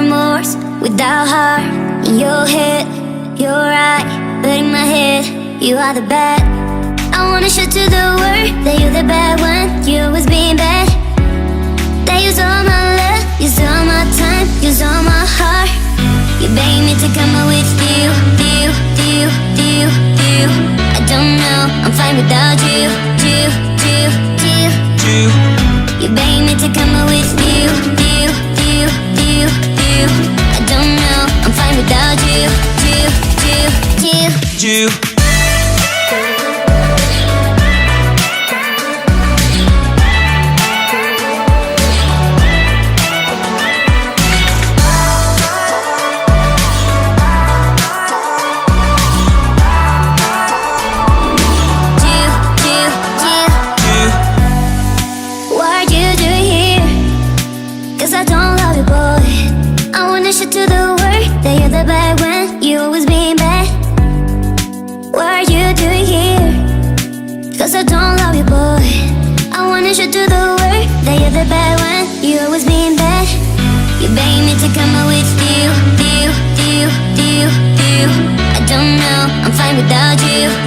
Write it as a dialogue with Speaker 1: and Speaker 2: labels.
Speaker 1: remorse, without heart. In your head, you're right, but in my head, you are the bad. I wanna show to the world that you're the bad one. You always being bad. That use all my love, use all my time, use all my heart. You beg me to come out with you. I don't know, I'm fine without you. You beg me to come out with you. I don't know, I'm fine without you. I don't love you, boy. I wanna show to the world that you're the bad one. You always being bad. What are you doing here? Cause I don't love you, boy. I wanna show to the world that you're the bad one. You always being bad. You beg me to come out with you. I don't know, I'm fine without you.